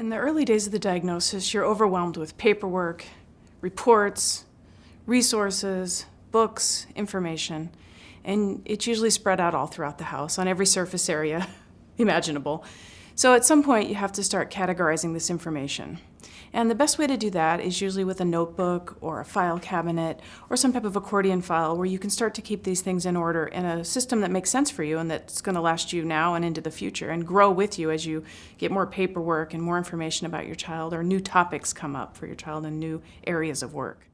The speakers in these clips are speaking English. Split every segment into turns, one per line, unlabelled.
In the early days of the diagnosis, you're overwhelmed with paperwork, reports, resources, books, information, and it's usually spread out all throughout the house on every surface area imaginable. So at some point, you have to start categorizing this information. And the best way to do that is usually with a notebook or a file cabinet or some type of accordion file where you can start to keep these things in order in a system that makes sense for you and that's going to last you now and into the future and grow with you as you get more paperwork and more information about your child or new topics come up for your child and new areas of work.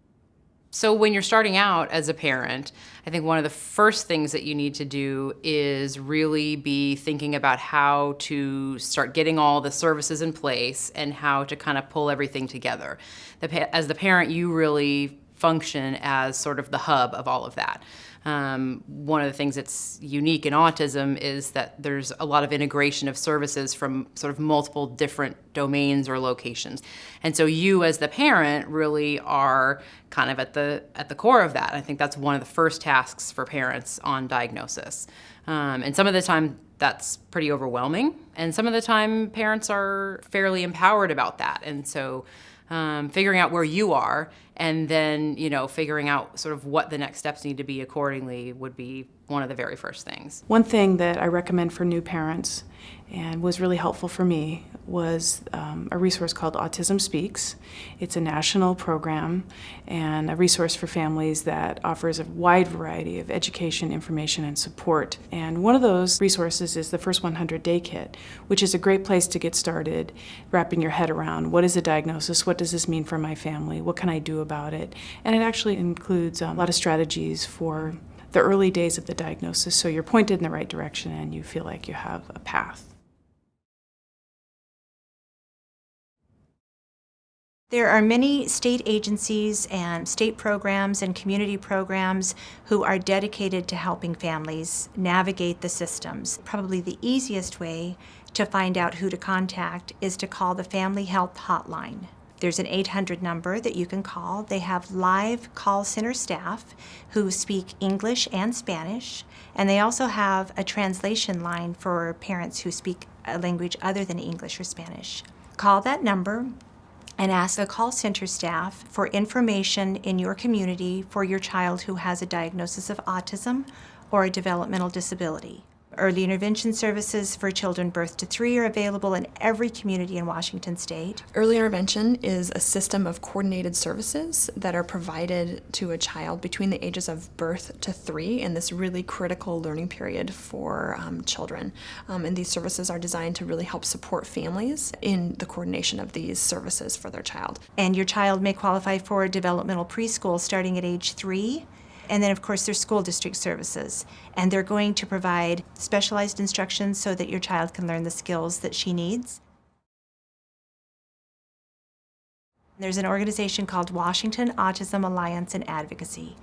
So when you're starting out as a parent, I think one of the first things that you need to do is really be thinking about how to start getting all the services in place and how to kind of pull everything together. As the parent, you really function as sort of the hub of all of that. One of the things that's unique in autism is that there's a lot of integration of services from sort of multiple different domains or locations. And so you as the parent really are kind of at the core of that. I think that's one of the first tasks for parents on diagnosis. And some of the time that's pretty overwhelming. And some of the time parents are fairly empowered about that. And so figuring out where you are and then, figuring out sort of what the next steps need to be accordingly would be one of the very first things.
One thing that I recommend for new parents and was really helpful for me was a resource called Autism Speaks. It's a national program and a resource for families that offers a wide variety of education, information, and support. And one of those resources is the First 100 Day Kit, which is a great place to get started wrapping your head around what is a diagnosis, what does this mean for my family, what can I do about it? And it actually includes a lot of strategies for the early days of the diagnosis, so you're pointed in the right direction and you feel like you have a path.
There are many state agencies and state programs and community programs who are dedicated to helping families navigate the systems. Probably the easiest way to find out who to contact is to call the Family Health Hotline. There's an 800 number that you can call. They have live call center staff who speak English and Spanish, and they also have a translation line for parents who speak a language other than English or Spanish. Call that number and ask the call center staff for information in your community for your child who has a diagnosis of autism or a developmental disability. Early intervention services for children birth to 3 are available in every community in Washington State.
Early intervention is a system of coordinated services that are provided to a child between the ages of birth to 3 in this really critical learning period for children. And these services are designed to really help support families in the coordination of these services for their child.
And your child may qualify for developmental preschool starting at age 3. And then, of course, there's school district services. And they're going to provide specialized instruction so that your child can learn the skills that she needs. There's an organization called Washington Autism Alliance and Advocacy.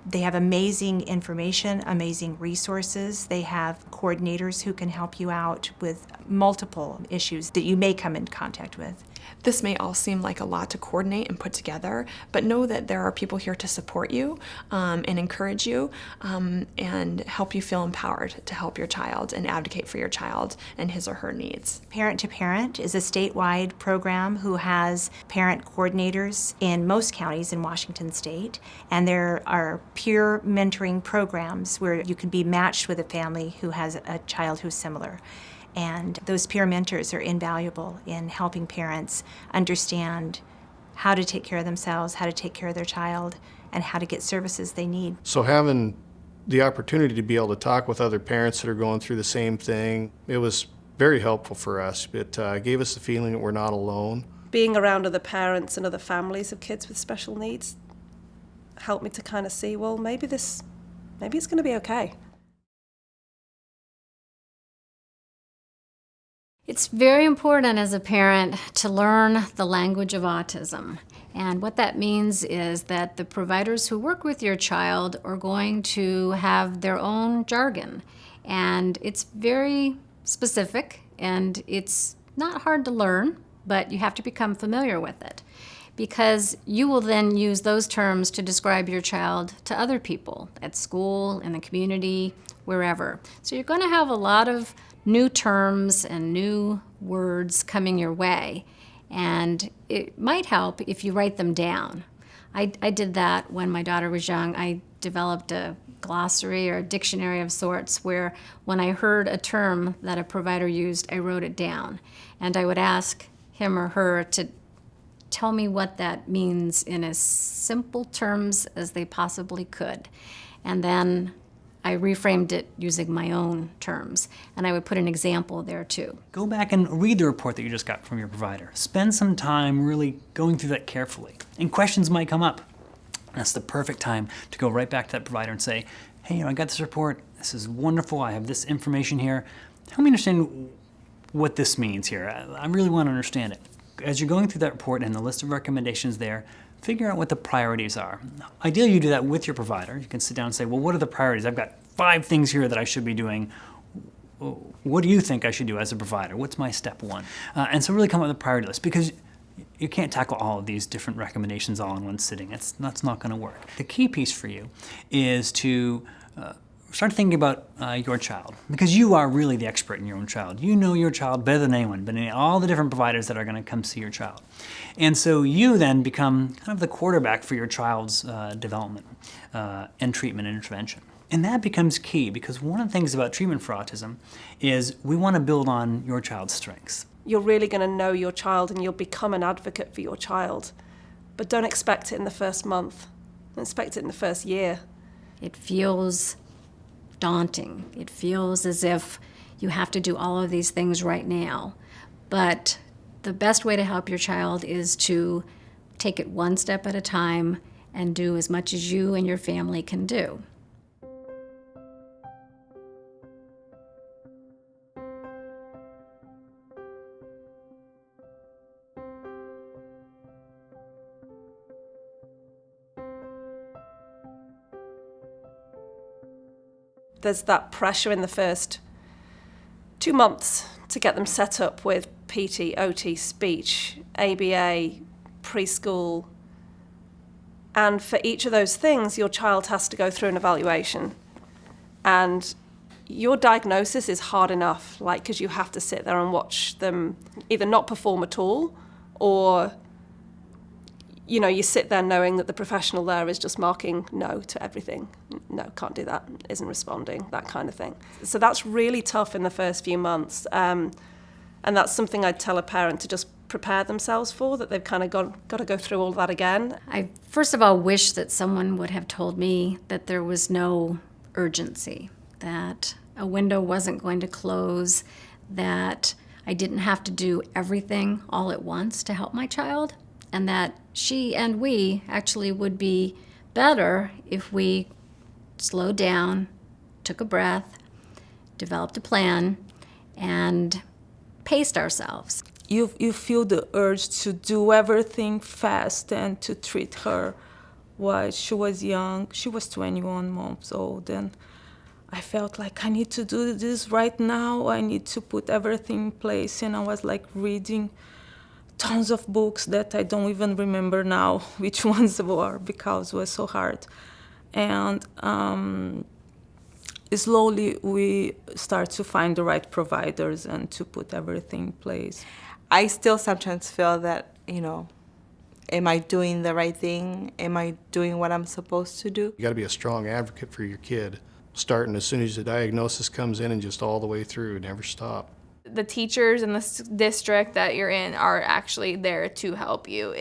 They have amazing information, amazing resources. They have coordinators who can help you out with multiple issues that you may come in contact with.
This may all seem like a lot to coordinate and put together, but know that there are people here to support you and encourage you and help you feel empowered to help your child and advocate for your child and his or her needs.
Parent to Parent is a statewide program who has parent coordinators in most counties in Washington State, and there are peer mentoring programs where you can be matched with a family who has a child who's similar. And those peer mentors are invaluable in helping parents understand how to take care of themselves, how to take care of their child, and how to get services they need.
So having the opportunity to be able to talk with other parents that are going through the same thing, it was very helpful for us. It gave us the feeling that we're not alone.
Being around other parents and other families of kids with special needs helped me to kind of see, well, maybe it's going to be okay.
It's very important as a parent to learn the language of autism. And what that means is that the providers who work with your child are going to have their own jargon. And it's very specific, and it's not hard to learn, but you have to become familiar with it, because you will then use those terms to describe your child to other people at school, in the community, wherever. So you're going to have a lot of new terms and new words coming your way. And it might help if you write them down. I did that when my daughter was young. I developed a glossary or a dictionary of sorts where when I heard a term that a provider used, I wrote it down. And I would ask him or her to tell me what that means in as simple terms as they possibly could. And then I reframed it using my own terms, and I would put an example there too.
Go back and read the report that you just got from your provider. Spend some time really going through that carefully. And questions might come up. That's the perfect time to go right back to that provider and say, hey, I got this report. This is wonderful. I have this information here. Help me understand what this means here. I really want to understand it. As you're going through that report and the list of recommendations there, figure out what the priorities are. Ideally, you do that with your provider. You can sit down and say, well, what are the priorities? I've got 5 things here that I should be doing. What do you think I should do as a provider? What's my step one? And so really come up with a priority list, because you can't tackle all of these different recommendations all in one sitting. That's not going to work. The key piece for you is to start thinking about your child, because you are really the expert in your own child. You know your child better than anyone, but in all the different providers that are going to come see your child. And so you then become kind of the quarterback for your child's development and treatment and intervention. And that becomes key, because one of the things about treatment for autism is we want to build on your child's strengths.
You're really going to know your child and you'll become an advocate for your child. But don't expect it in the first month. Don't expect it in the first year.
It feels daunting. It feels as if you have to do all of these things right now. But the best way to help your child is to take it one step at a time and do as much as you and your family can do.
There's that pressure in the first 2 months to get them set up with PT, OT, speech, ABA, preschool. And for each of those things, your child has to go through an evaluation. And your diagnosis is hard enough, because you have to sit there and watch them either not perform at all, or you sit there knowing that the professional there is just marking no to everything. No, can't do that, isn't responding, that kind of thing. So that's really tough in the first few months. And that's something I'd tell a parent to just prepare themselves for, that they've kind of got to go through all that again.
I first of all wish that someone would have told me that there was no urgency, that a window wasn't going to close, that I didn't have to do everything all at once to help my child, and that she and we actually would be better if we slowed down, took a breath, developed a plan, and paced ourselves.
You feel the urge to do everything fast and to treat her while she was young. She was 21 months old, and I felt like I need to do this right now. I need to put everything in place, and I was reading tons of books that I don't even remember now which ones were, because it was so hard. And slowly we start to find the right providers and to put everything in place.
I still sometimes feel that, am I doing the right thing? Am I doing what I'm supposed to do?
You got to be a strong advocate for your kid, starting as soon as the diagnosis comes in and just all the way through, never stop.
The teachers in the district that you're in are actually there to help you.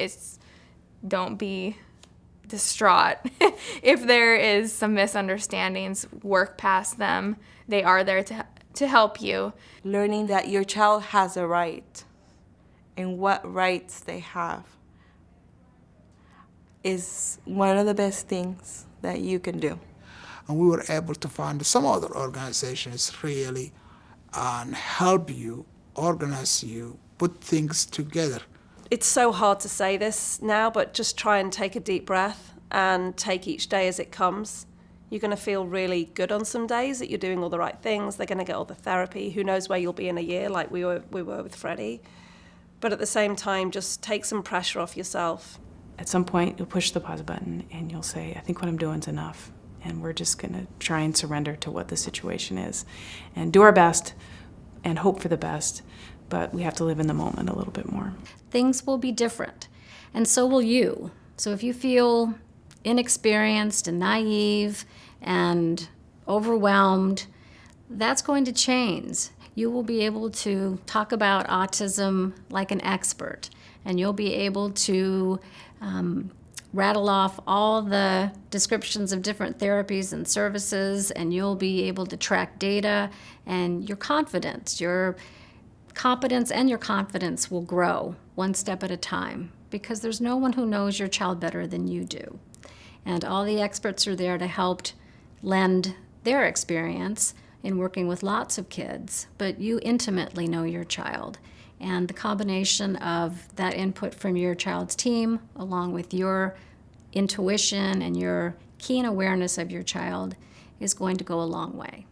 Don't be distraught. If there is some misunderstandings, work past them. They are there to help you.
Learning that your child has a right and what rights they have is one of the best things that you can do.
And we were able to find some other organizations really and help you, organize you, put things together.
It's so hard to say this now, but just try and take a deep breath and take each day as it comes. You're going to feel really good on some days that you're doing all the right things. They're going to get all the therapy. Who knows where you'll be in a year, like we were with Freddie. But at the same time, just take some pressure off yourself.
At some point, you'll push the pause button and you'll say, I think what I'm doing is enough. And we're just going to try and surrender to what the situation is and do our best and hope for the best. but we have to live in the moment a little bit more.
Things will be different, and so will you. So if you feel inexperienced and naive and overwhelmed, that's going to change. You will be able to talk about autism like an expert, and you'll be able to rattle off all the descriptions of different therapies and services, and you'll be able to track data, and your competence and your confidence will grow one step at a time, because there's no one who knows your child better than you do. And all the experts are there to help lend their experience in working with lots of kids, but you intimately know your child. And the combination of that input from your child's team, along with your intuition and your keen awareness of your child, is going to go a long way.